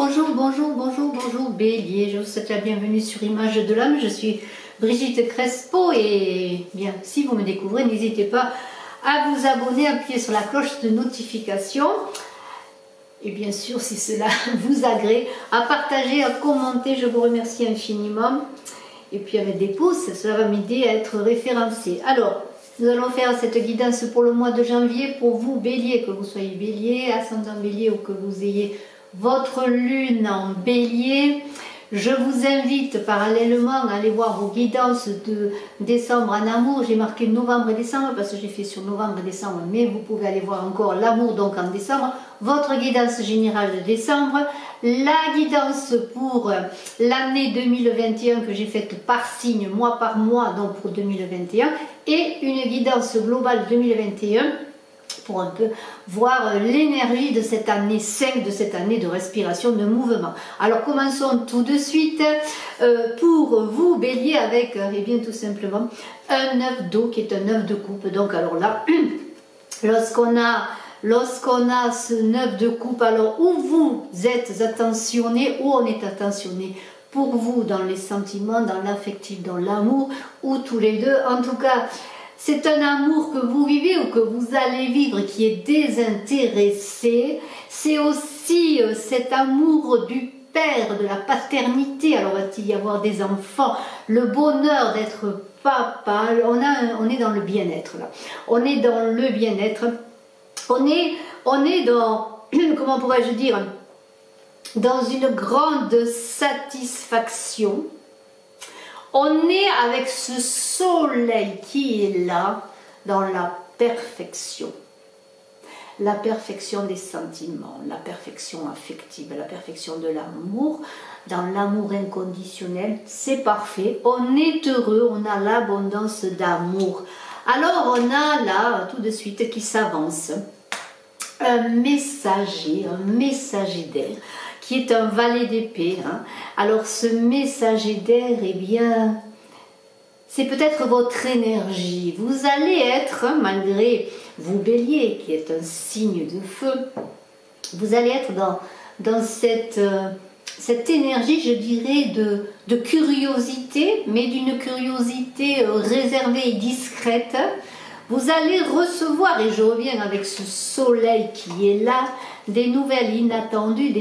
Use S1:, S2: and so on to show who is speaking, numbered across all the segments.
S1: bonjour Bélier, je vous souhaite la bienvenue sur Image de l'âme. Je suis Brigitte Crespo et bien, si vous me découvrez, n'hésitez pas à vous abonner, appuyer sur la cloche de notification et bien sûr, si cela vous agrée, à partager, à commenter, je vous remercie infiniment. Et puis avec des pouces, cela va m'aider à être référencé. Alors, nous allons faire cette guidance pour le mois de janvier pour vous Bélier, que vous soyez Bélier, ascendant Bélier ou que vous ayez votre lune en Bélier. Je vous invite parallèlement à aller voir vos guidances de décembre en amour. J'ai marqué novembre et décembre parce que j'ai fait sur novembre et décembre, mais vous pouvez aller voir encore l'amour donc en décembre. Votre guidance générale de décembre, la guidance pour l'année 2021 que j'ai faite par signe, mois par mois, donc pour 2021, et une guidance globale 2021 pour un peu voir l'énergie de cette année 5, de cette année de respiration, de mouvement. Alors commençons tout de suite pour vous Bélier avec, eh bien tout simplement, un œuf d'eau qui est un œuf de coupe. Donc alors là, lorsqu'on a ce 9 de coupe, alors où vous êtes attentionné, où on est attentionné pour vous dans les sentiments, dans l'affectif, dans l'amour, ou tous les deux, en tout cas, c'est un amour que vous vivez ou que vous allez vivre qui est désintéressé. C'est aussi cet amour du père, de la paternité. Alors va-t-il y avoir des enfants? Le bonheur d'être papa. On est dans le bien-être là. On est dans le bien-être. On est dans, comment pourrais-je dire, dans une grande satisfaction. On est avec ce soleil qui est là, dans la perfection des sentiments, la perfection affective, la perfection de l'amour, dans l'amour inconditionnel, c'est parfait, on est heureux, on a l'abondance d'amour. Alors on a là, tout de suite, qui s'avance, un messager d'air, qui est un valet d'épée. Alors ce messager d'air, eh bien, c'est peut-être votre énergie. Vous allez être, malgré vous Bélier, qui est un signe de feu, vous allez être dans cette énergie, je dirais, de curiosité, mais d'une curiosité réservée et discrète. Vous allez recevoir, et je reviens avec ce soleil qui est là, des nouvelles inattendues,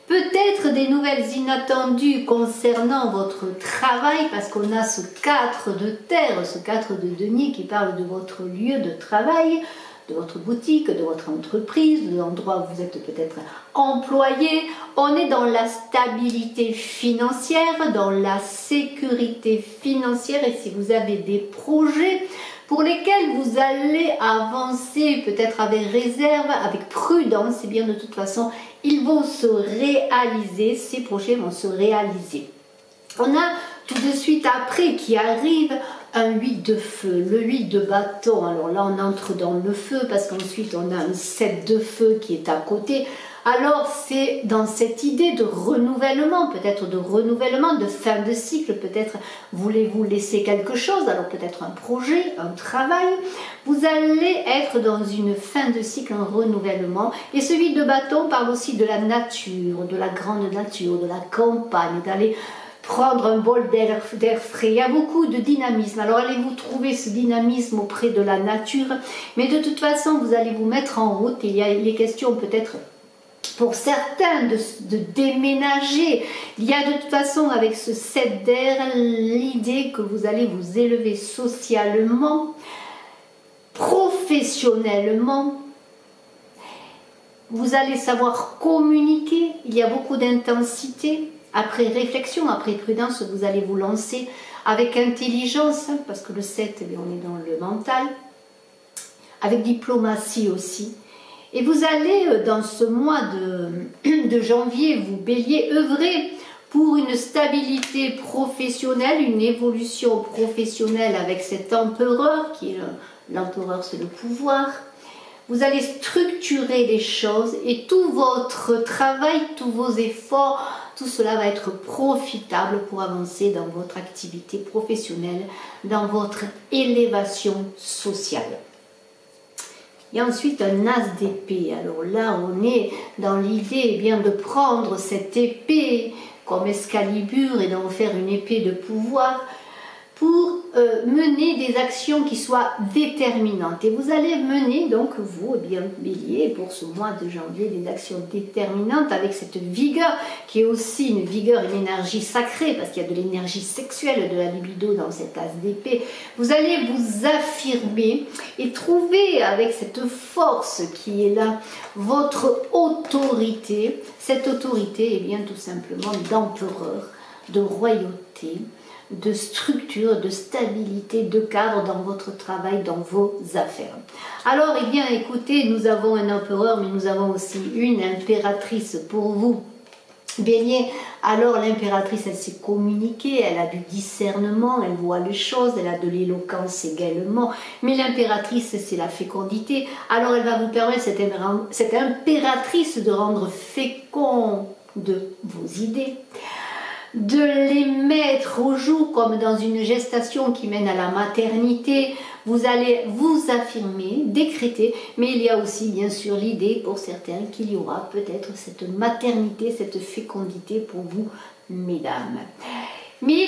S1: peut-être des nouvelles inattendues concernant votre travail, parce qu'on a ce 4 de terre, ce 4 de denier qui parle de votre lieu de travail, de votre boutique, de votre entreprise, de l'endroit où vous êtes peut-être employé. On est dans la stabilité financière, dans la sécurité financière, et si vous avez des projets pour lesquels vous allez avancer peut-être avec réserve, avec prudence, et bien de toute façon, ils vont se réaliser, ces projets vont se réaliser. On a tout de suite après qui arrive un 8 de feu, le 8 de bâton. Alors là, on entre dans le feu parce qu'ensuite, on a un 7 de feu qui est à côté. Alors, c'est dans cette idée de renouvellement, peut-être de renouvellement, de fin de cycle, peut-être voulez-vous laisser quelque chose, alors peut-être un projet, un travail. Vous allez être dans une fin de cycle, un renouvellement. Et ce 8 de bâton parle aussi de la nature, de la grande nature, de la campagne, d'aller prendre un bol d'air frais. Il y a beaucoup de dynamisme. Alors allez-vous trouver ce dynamisme auprès de la nature, mais de toute façon, vous allez vous mettre en route. Il est question peut-être pour certains de déménager. Il y a de toute façon avec ce 7 d'air l'idée que vous allez vous élever socialement, professionnellement. Vous allez savoir communiquer. Il y a beaucoup d'intensité. Après réflexion, après prudence, vous allez vous lancer avec intelligence, parce que le 7, on est dans le mental, avec diplomatie aussi. Et vous allez, dans ce mois de janvier, vous Bélier, œuvrer pour une stabilité professionnelle, une évolution professionnelle avec cet empereur, qui est l'empereur, c'est le pouvoir. Vous allez structurer les choses et tout votre travail, tous vos efforts, tout cela va être profitable pour avancer dans votre activité professionnelle, dans votre élévation sociale. Et ensuite un as d'épée. Alors là, on est dans l'idée eh bien de prendre cette épée comme Excalibur et d'en faire une épée de pouvoir pour mener des actions qui soient déterminantes. Et vous allez mener donc vous, eh bien, Bélier, pour ce mois de janvier, des actions déterminantes avec cette vigueur qui est aussi une vigueur, une énergie sacrée, parce qu'il y a de l'énergie sexuelle, de la libido dans cet as d'épée. Vous allez vous affirmer et trouver avec cette force qui est là votre autorité. Cette autorité est bien tout simplement d'empereur, de royauté, de structure, de stabilité, de cadre dans votre travail, dans vos affaires. Alors, eh bien, écoutez, nous avons un empereur, mais nous avons aussi une impératrice pour vous, Bélier. Alors, l'impératrice, elle sait communiquer, elle a du discernement, elle voit les choses, elle a de l'éloquence également, mais l'impératrice, c'est la fécondité. Alors, elle va vous permettre, cette impératrice, de rendre féconde vos idées, de les mettre au jour comme dans une gestation qui mène à la maternité. Vous allez vous affirmer, décréter, mais il y a aussi bien sûr l'idée pour certains qu'il y aura peut-être cette maternité, cette fécondité pour vous, mesdames. Mais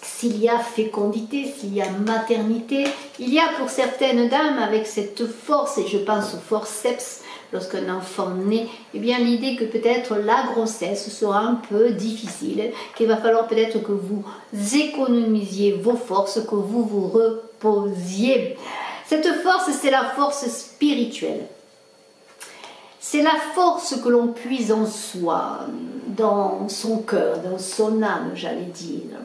S1: s'il y a fécondité, s'il y a maternité, il y a pour certaines dames avec cette force, et je pense au forceps, lorsqu'un enfant naît, eh bien l'idée que peut-être la grossesse sera un peu difficile, qu'il va falloir peut-être que vous économisiez vos forces, que vous vous reposiez. Cette force, c'est la force spirituelle. C'est la force que l'on puise en soi, dans son cœur, dans son âme, j'allais dire.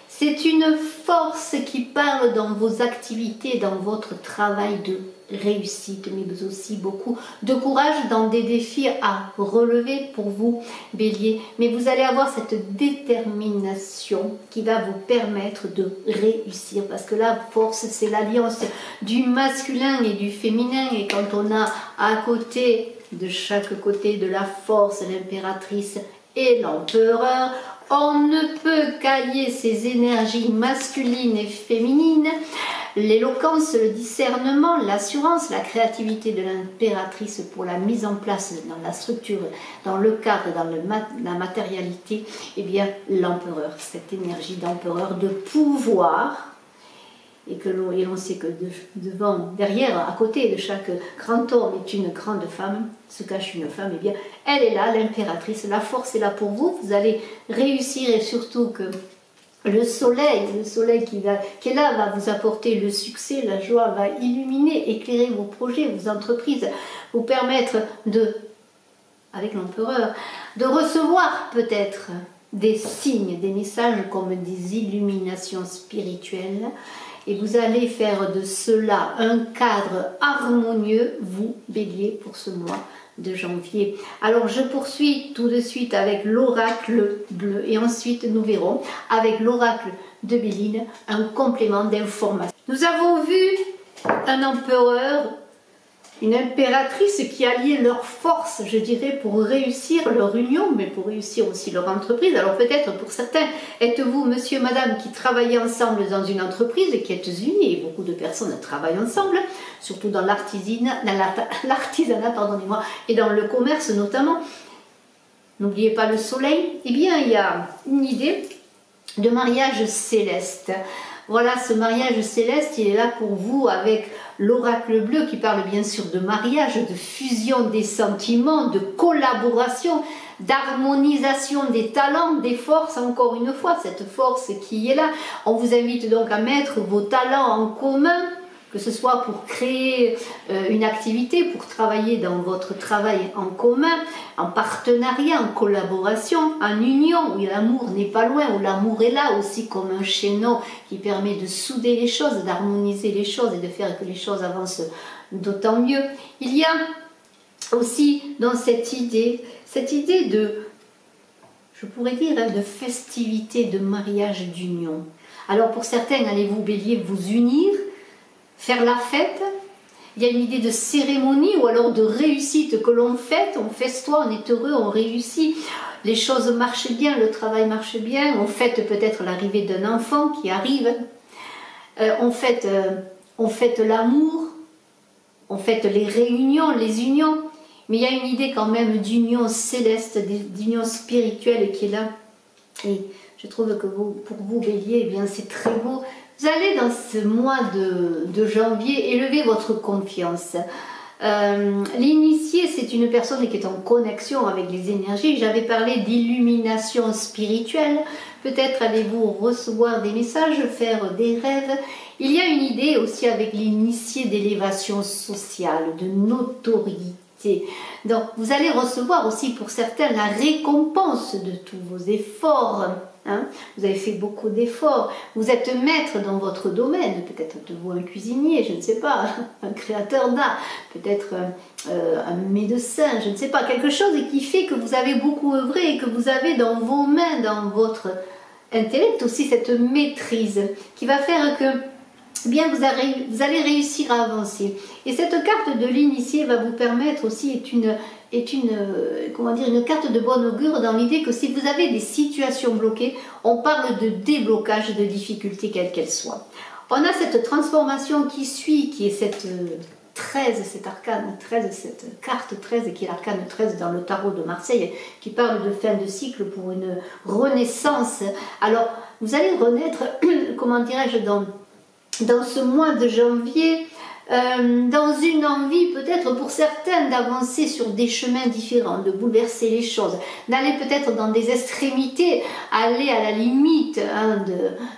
S1: C'est une force qui parle dans vos activités, dans votre travail de réussite, mais aussi beaucoup de courage dans des défis à relever pour vous, Bélier. Mais vous allez avoir cette détermination qui va vous permettre de réussir, parce que la force, c'est l'alliance du masculin et du féminin, et quand on a à côté, de chaque côté de la force, l'impératrice et l'empereur, on ne peut qu'allier ces énergies masculines et féminines, l'éloquence, le discernement, l'assurance, la créativité de l'impératrice pour la mise en place dans la structure, dans le cadre, dans la matérialité, et bien l'empereur, cette énergie d'empereur de pouvoir, et l'on sait que derrière, à côté de chaque grand homme est une grande femme, se cache une femme, et bien elle est là, l'impératrice, la force est là pour vous, vous allez réussir, et surtout que le soleil qui est là va vous apporter le succès, la joie, va illuminer, éclairer vos projets, vos entreprises, vous permettre avec l'empereur, de recevoir peut-être des signes, des messages comme des illuminations spirituelles. Et vous allez faire de cela un cadre harmonieux, vous, Bélier, pour ce mois de janvier. Alors je poursuis tout de suite avec l'oracle bleu et ensuite nous verrons avec l'oracle de Béline un complément d'information. Nous avons vu un empereur, une impératrice qui alliait leurs forces, je dirais, pour réussir leur union, mais pour réussir aussi leur entreprise. Alors peut-être pour certains, êtes-vous monsieur, madame, qui travaillez ensemble dans une entreprise et qui êtes unis, et beaucoup de personnes travaillent ensemble, surtout dans l'artisanat, pardonnez-moi, et dans le commerce notamment. N'oubliez pas le soleil. Eh bien, il y a une idée de mariage céleste. Voilà, ce mariage céleste, il est là pour vous avec l'oracle bleu qui parle bien sûr de mariage, de fusion des sentiments, de collaboration, d'harmonisation des talents, des forces, encore une fois, cette force qui est là. On vous invite donc à mettre vos talents en commun, que ce soit pour créer une activité, pour travailler dans votre travail en commun, en partenariat, en collaboration, en union, où l'amour n'est pas loin, où l'amour est là aussi comme un chaînon qui permet de souder les choses, d'harmoniser les choses et de faire que les choses avancent d'autant mieux. Il y a aussi dans cette idée de, je pourrais dire, de festivité, de mariage, d'union. Alors pour certains, allez-vous, Bélier, vous unir, faire la fête. Il y a une idée de cérémonie ou alors de réussite que l'on fête, on festoie, on est heureux, on réussit, les choses marchent bien, le travail marche bien, on fête peut-être l'arrivée d'un enfant qui arrive, on fête l'amour, on fête les réunions, les unions, mais il y a une idée quand même d'union céleste, d'union spirituelle qui est là. Et je trouve que pour vous, Bélier, eh bien c'est très beau. Vous allez dans ce mois de janvier élever votre confiance. L'initié, c'est une personne qui est en connexion avec les énergies. J'avais parlé d'illumination spirituelle. Peut-être allez-vous recevoir des messages, faire des rêves. Il y a une idée aussi avec l'initié d'élévation sociale, de notoriété. Donc, vous allez recevoir aussi pour certains la récompense de tous vos efforts. Hein? Vous avez fait beaucoup d'efforts. Vous êtes maître dans votre domaine. Peut-être êtes-vous un cuisinier, je ne sais pas, un créateur d'art, peut-être un médecin, je ne sais pas. Quelque chose qui fait que vous avez beaucoup œuvré et que vous avez dans vos mains, dans votre intellect aussi cette maîtrise qui va faire que eh bien, vous allez réussir à avancer. Et cette carte de l'initié va vous permettre aussi, est une carte de bon augure dans l'idée que si vous avez des situations bloquées, on parle de déblocage de difficultés quelles qu'elles soient. On a cette transformation qui suit, qui est cette 13, cet arcane 13, cette carte 13 qui est l'arcane 13 dans le tarot de Marseille, qui parle de fin de cycle pour une renaissance. Alors, vous allez renaître, comment dirais-je, dans ce mois de janvier, dans une envie peut-être pour certains d'avancer sur des chemins différents, de bouleverser les choses, d'aller peut-être dans des extrémités, aller à la limite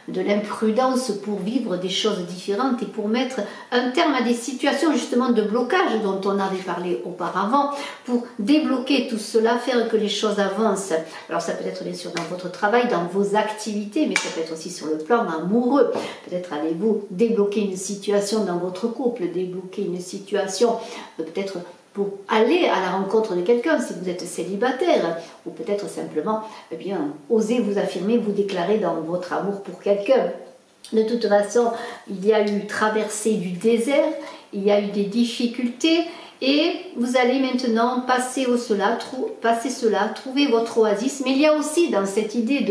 S1: de l'imprudence pour vivre des choses différentes et pour mettre un terme à des situations justement de blocage dont on avait parlé auparavant, pour débloquer tout cela, faire que les choses avancent. Alors ça peut être bien sûr dans votre travail, dans vos activités, mais ça peut être aussi sur le plan amoureux. Peut-être allez-vous débloquer une situation dans votre couple, débloquer une situation, peut-être pour aller à la rencontre de quelqu'un si vous êtes célibataire, ou peut-être simplement, eh bien, oser vous affirmer, vous déclarer dans votre amour pour quelqu'un. De toute façon, il y a eu traversée du désert, il y a eu des difficultés, et vous allez maintenant passer cela, trouver votre oasis. Mais il y a aussi dans cette idée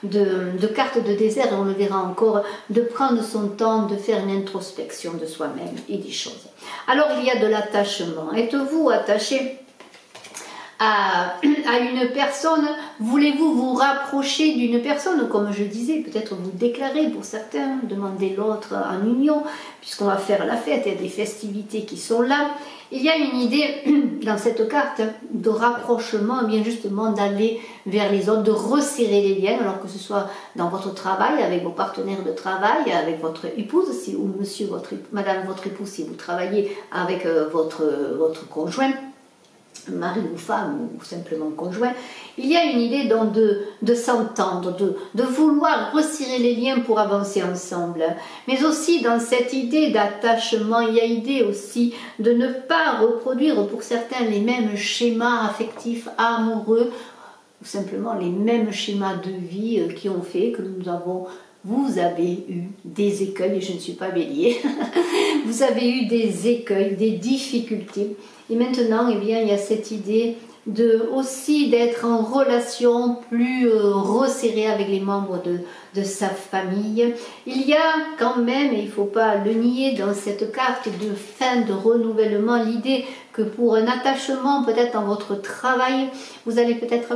S1: de carte de désert, et on le verra encore, de prendre son temps, de faire une introspection de soi-même et des choses. Alors il y a de l'attachement. Êtes-vous attaché à une personne? Voulez-vous vous rapprocher d'une personne? Comme je disais, peut-être vous déclarer pour certains, demander l'autre en union, puisqu'on va faire la fête, il y a des festivités qui sont là. Il y a une idée dans cette carte de rapprochement, bien justement d'aller vers les autres, de resserrer les liens, alors que ce soit dans votre travail, avec vos partenaires de travail, avec votre épouse, ou monsieur, madame, votre épouse, si vous travaillez avec votre conjoint, mari ou femme ou simplement conjoint. Il y a une idée donc de s'entendre, de vouloir resserrer les liens pour avancer ensemble. Mais aussi dans cette idée d'attachement, il y a l'idée aussi de ne pas reproduire pour certains les mêmes schémas affectifs, amoureux, ou simplement les mêmes schémas de vie qui ont fait que vous avez eu des écueils, et je ne suis pas bélier, vous avez eu des écueils, des difficultés. Et maintenant, eh bien, il y a cette idée aussi d'être en relation plus resserrée avec les membres de sa famille. Il y a quand même, et il ne faut pas le nier dans cette carte de fin de renouvellement, l'idée que pour un attachement, peut-être dans votre travail, vous allez peut-être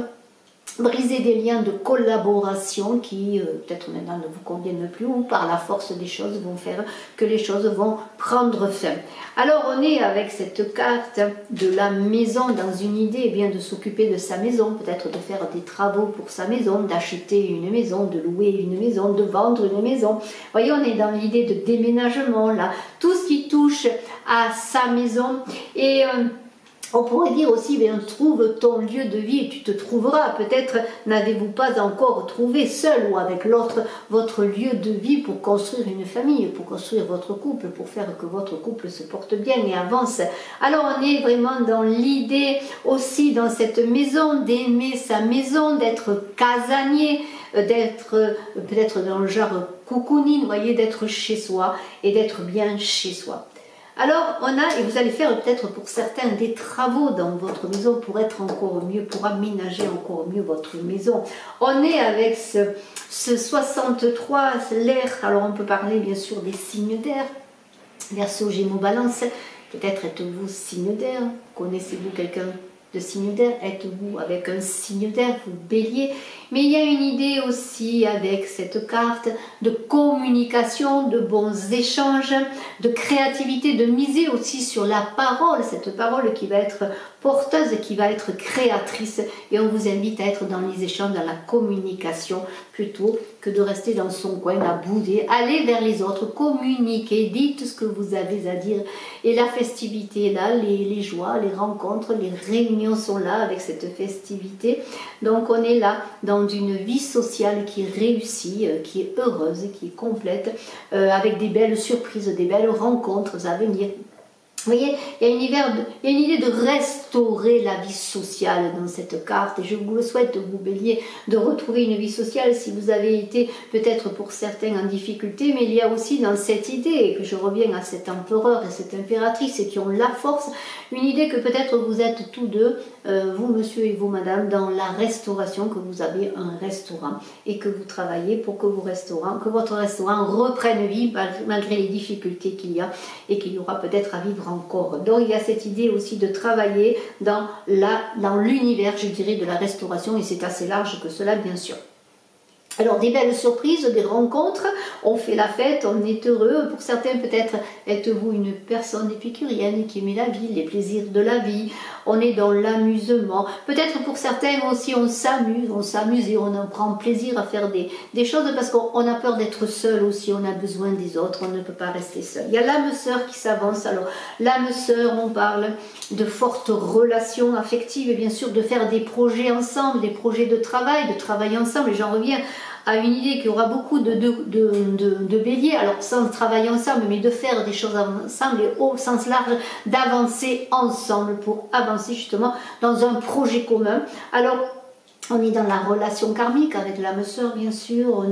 S1: briser des liens de collaboration qui peut-être maintenant ne vous conviennent plus, ou par la force des choses vont faire que les choses vont prendre fin. Alors on est avec cette carte de la maison dans une idée eh bien de s'occuper de sa maison, peut-être de faire des travaux pour sa maison, d'acheter une maison, de louer une maison, de vendre une maison. Vous voyez, on est dans l'idée de déménagement là, tout ce qui touche à sa maison. Et on pourrait dire aussi, bien, trouve ton lieu de vie et tu te trouveras. Peut-être n'avez-vous pas encore trouvé seul ou avec l'autre votre lieu de vie pour construire une famille, pour construire votre couple, pour faire que votre couple se porte bien et avance. Alors on est vraiment dans l'idée aussi dans cette maison, d'aimer sa maison, d'être casanier, d'être peut-être dans le genre cocooning, vous voyez, d'être chez soi et d'être bien chez soi. Alors, et vous allez faire peut-être pour certains des travaux dans votre maison pour être encore mieux, pour aménager encore mieux votre maison. On est avec ce 63, l'air, alors on peut parler bien sûr des signes d'air, Verseau, Gémeaux, Balance. Peut-être êtes-vous signe d'air. Connaissez-vous quelqu'un de signe d'air? Êtes-vous avec un signe d'air, vous bélier? Mais il y a une idée aussi avec cette carte de communication, de bons échanges, de créativité, de miser aussi sur la parole, cette parole qui va être porteuse, qui va être créatrice. Et on vous invite à être dans les échanges, dans la communication, plutôt que de rester dans son coin à bouder. Allez vers les autres, communiquez, dites ce que vous avez à dire. Et la festivité est là, les joies, les rencontres, les réunions sont là avec cette festivité. Donc on est là dans une vie sociale qui est réussie, qui est heureuse, qui est complète, avec des belles surprises, des belles rencontres à venir. Vous voyez, il y a une idée de restaurer la vie sociale dans cette carte et je vous le souhaite, vous bélier, de retrouver une vie sociale si vous avez été peut-être pour certains en difficulté, mais il y a aussi dans cette idée, que je reviens à cet empereur et cette impératrice et qui ont la force, une idée que peut-être vous êtes tous deux, vous monsieur et vous madame, dans la restauration, que vous avez un restaurant et que vous travaillez pour que votre restaurant reprenne vie malgré les difficultés qu'il y a et qu'il y aura peut-être à vivre encore. Donc il y a cette idée aussi de travailler dans l'univers, je dirais, de la restauration et c'est assez large que cela, bien sûr. Alors des belles surprises, des rencontres, on fait la fête, on est heureux. Pour certains peut-être êtes-vous une personne épicurienne qui aimait la vie, les plaisirs de la vie, on est dans l'amusement. Peut-être pour certains aussi on s'amuse et on en prend plaisir à faire des choses parce qu'on a peur d'être seul aussi, on a besoin des autres, on ne peut pas rester seul. Il y a l'âme sœur qui s'avance. Alors l'âme sœur, on parle de fortes relations affectives et bien sûr de faire des projets ensemble, des projets de travailler ensemble et j'en reviens à une idée qu'il y aura beaucoup de béliers, alors sans travailler ensemble, mais de faire des choses ensemble et au sens large, d'avancer ensemble pour avancer justement dans un projet commun. Alors, on est dans la relation karmique avec l'âme sœur, bien sûr.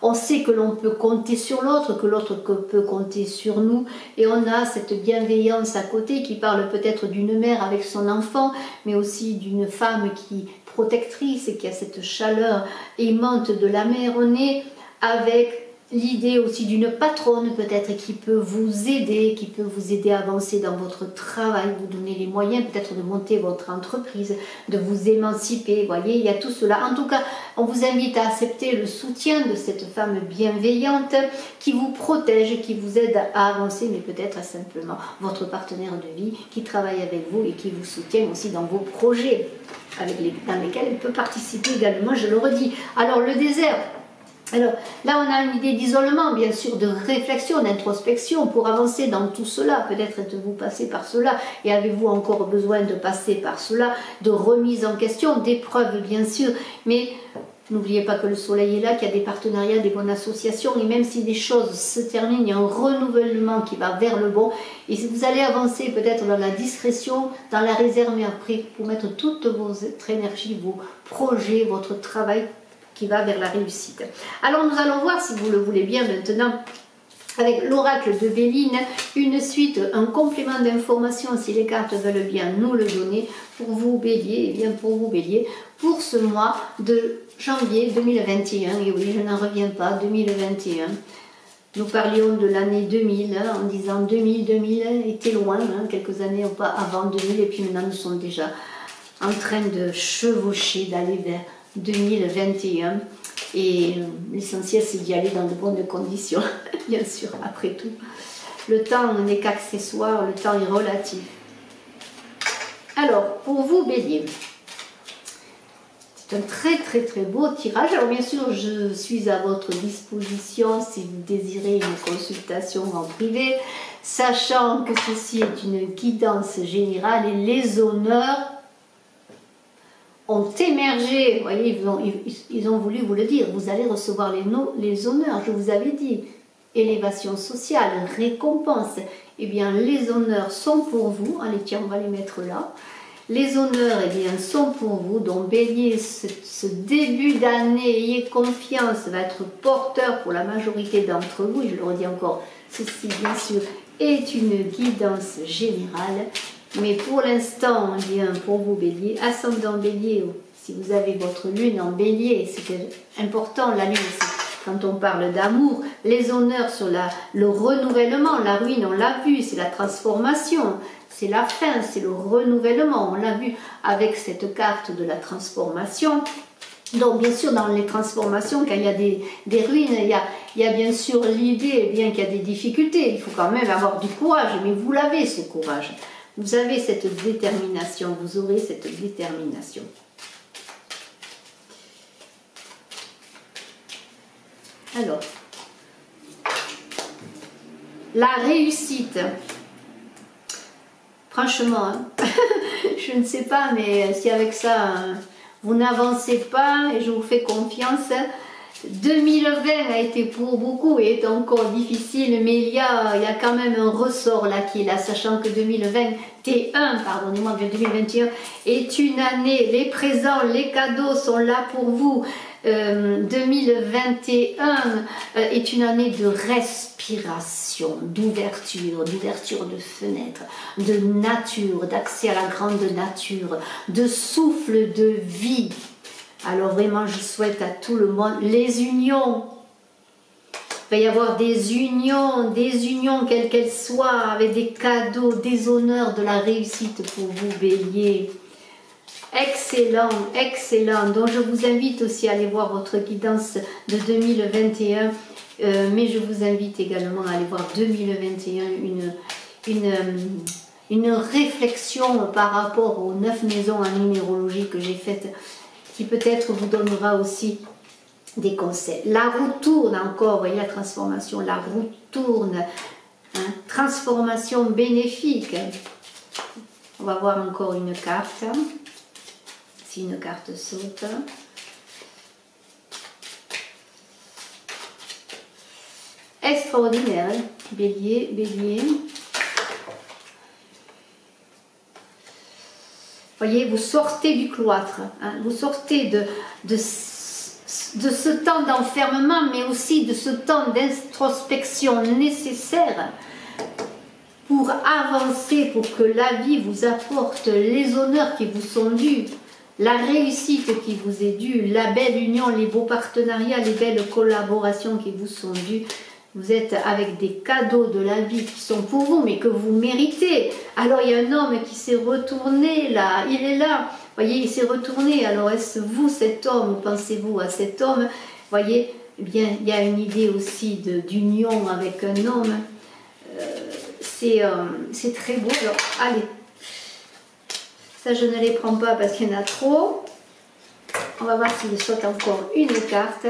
S1: On sait que l'on peut compter sur l'autre, que l'autre peut compter sur nous. Et on a cette bienveillance à côté qui parle peut-être d'une mère avec son enfant, mais aussi d'une femme qui protectrice et qui a cette chaleur aimante de la mère. On est avec l'idée aussi d'une patronne peut-être qui peut vous aider à avancer dans votre travail, vous donner les moyens peut-être de monter votre entreprise, de vous émanciper, vous voyez, il y a tout cela. En tout cas, on vous invite à accepter le soutien de cette femme bienveillante qui vous protège, qui vous aide à avancer, mais peut-être simplement votre partenaire de vie qui travaille avec vous et qui vous soutient aussi dans vos projets dans lesquels elle peut participer également, je le redis. Alors le désert. Alors là on a une idée d'isolement, bien sûr, de réflexion, d'introspection pour avancer dans tout cela. Peut-être êtes-vous passé par cela et avez-vous encore besoin de passer par cela, de remise en question, d'épreuves bien sûr, mais n'oubliez pas que le soleil est là, qu'il y a des partenariats, des bonnes associations et même si des choses se terminent, il y a un renouvellement qui va vers le bon et si vous allez avancer peut-être dans la discrétion, dans la réserve, mais après pour mettre toute votre énergie, vos projets, votre travail qui va vers la réussite. Alors nous allons voir, si vous le voulez bien maintenant, avec l'oracle de Béline, une suite, un complément d'information si les cartes veulent bien nous le donner pour vous bélier, et bien pour vous bélier, pour ce mois de janvier 2021, et oui je n'en reviens pas, 2021. Nous parlions de l'année 2000, en disant 2000 était loin, quelques années avant 2000, et puis maintenant nous sommes déjà en train de chevaucher, d'aller vers 2021 et l'essentiel c'est d'y aller dans de bonnes conditions, bien sûr, après tout. Le temps n'est qu'accessoire, le temps est relatif. Alors, pour vous Bélier, c'est un très beau tirage. Alors bien sûr, je suis à votre disposition si vous désirez une consultation en privé, sachant que ceci est une guidance générale et les honneurs ont émergé, vous voyez, ils ont voulu vous le dire, vous allez recevoir les honneurs, je vous avais dit, élévation sociale, récompense, eh bien les honneurs sont pour vous, allez tiens on va les mettre là, les honneurs eh bien, sont pour vous, donc Bélier, ce début d'année, ayez confiance, va être porteur pour la majorité d'entre vous, et je le redis encore, ceci bien sûr est une guidance générale. Mais pour l'instant, bien pour vous Bélier, ascendant Bélier, si vous avez votre lune en Bélier, c'est important, la lune c'est quand on parle d'amour, les honneurs sur le renouvellement, la ruine, on l'a vu, c'est la transformation, c'est la fin, c'est le renouvellement, on l'a vu avec cette carte de la transformation. Donc bien sûr dans les transformations, quand il y a des ruines, il y a bien sûr l'idée, bien qu'il y a des difficultés, il faut quand même avoir du courage, mais vous l'avez ce courage, vous avez cette détermination, vous aurez cette détermination. Alors, la réussite, franchement, hein, je ne sais pas, mais si avec ça, vous n'avancez pas, et je vous fais confiance, 2020 a été pour beaucoup et est encore difficile, mais il y a quand même un ressort là qui est là, sachant que 2021, pardonnez-moi, 2021 est une année, les présents, les cadeaux sont là pour vous. 2021 est une année de respiration, d'ouverture de fenêtres, de nature, d'accès à la grande nature, de souffle de vie. Alors vraiment, je souhaite à tout le monde les unions. Il va y avoir des unions quelles qu'elles soient, avec des cadeaux, des honneurs, de la réussite pour vous, Bélier. Excellent, excellent. Donc je vous invite aussi à aller voir votre guidance de 2021, mais je vous invite également à aller voir 2021, une réflexion par rapport aux 9 maisons en numérologie que j'ai faites, qui peut-être vous donnera aussi des conseils. La roue tourne encore, voyez la transformation, la roue tourne, hein, transformation bénéfique. On va voir encore une carte. Si une carte saute. Extraordinaire, hein? Bélier, Bélier. Voyez, vous sortez du cloître, hein? Vous sortez de ce temps d'enfermement, mais aussi de ce temps d'introspection nécessaire pour avancer, pour que la vie vous apporte les honneurs qui vous sont dus, la réussite qui vous est due, la belle union, les beaux partenariats, les belles collaborations qui vous sont dues. Vous êtes avec des cadeaux de la vie qui sont pour vous, mais que vous méritez. Alors il y a un homme qui s'est retourné là, il est là. Voyez, il s'est retourné. Alors est-ce vous cet homme, ou pensez-vous à cet homme? Voyez, eh bien, il y a une idée aussi d'union avec un homme. C'est très beau. Alors, allez. Ça, je ne les prends pas parce qu'il y en a trop. On va voir s'il saute encore une carte.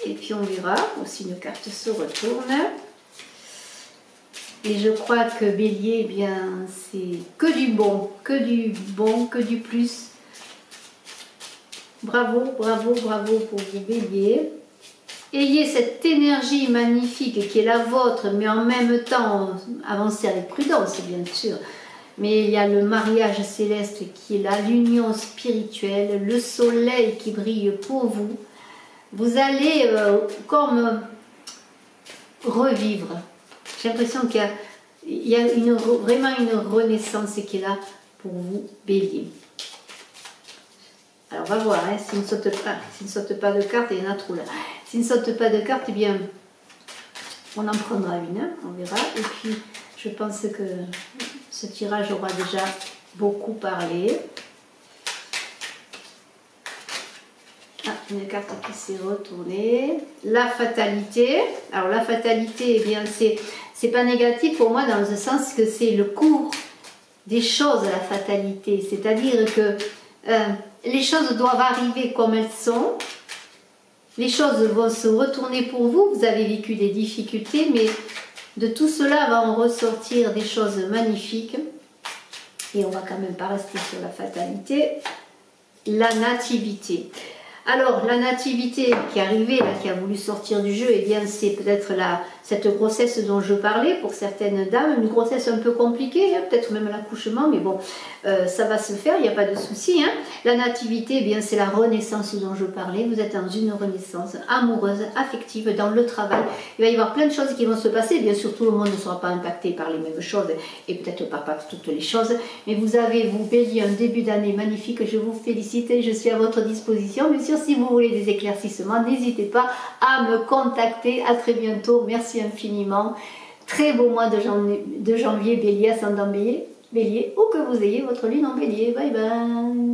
S1: Et puis on verra. Aussi, une carte se retourne. Et je crois que Bélier, eh bien, c'est que du bon, que du plus. Bravo, bravo, bravo pour vous, Bélier. Ayez cette énergie magnifique qui est la vôtre, mais en même temps, avancez avec prudence, bien sûr. Mais il y a le mariage céleste qui est là, l'union spirituelle, le soleil qui brille pour vous. Vous allez comme revivre. J'ai l'impression qu'il y a vraiment une renaissance qui est là pour vous, Bélier. Alors on va voir, hein, s'il ne saute pas de carte, il y en a trop là. S'il ne saute pas de carte, eh bien, on en prendra une, hein, on verra. Et puis, je pense que ce tirage aura déjà beaucoup parlé. Ah, une carte qui s'est retournée. La fatalité. Alors la fatalité, eh bien, c'est pas négatif pour moi dans le sens que c'est le cours des choses, la fatalité. C'est-à-dire que les choses doivent arriver comme elles sont. Les choses vont se retourner pour vous. Vous avez vécu des difficultés, mais de tout cela va en ressortir des choses magnifiques. Et on va quand même pas rester sur la fatalité. La nativité. Alors, la nativité qui est arrivée, là, qui a voulu sortir du jeu, eh bien, c'est peut-être cette grossesse dont je parlais pour certaines dames, une grossesse un peu compliquée, hein, peut-être même l'accouchement, mais bon, ça va se faire, il n'y a pas de souci. Hein. La nativité, eh bien, c'est la renaissance dont je parlais. Vous êtes dans une renaissance amoureuse, affective, dans le travail. Il va y avoir plein de choses qui vont se passer. Bien sûr, tout le monde ne sera pas impacté par les mêmes choses et peut-être pas par toutes les choses, mais vous avez, vous, Bélier, un début d'année magnifique. Je vous félicite et je suis à votre disposition, bien sûr. sûr, si vous voulez des éclaircissements, n'hésitez pas à me contacter. À très bientôt. Merci infiniment. Très beau mois de janvier, Bélier, ascendant Bélier, où que vous ayez votre lune en Bélier. Bye bye.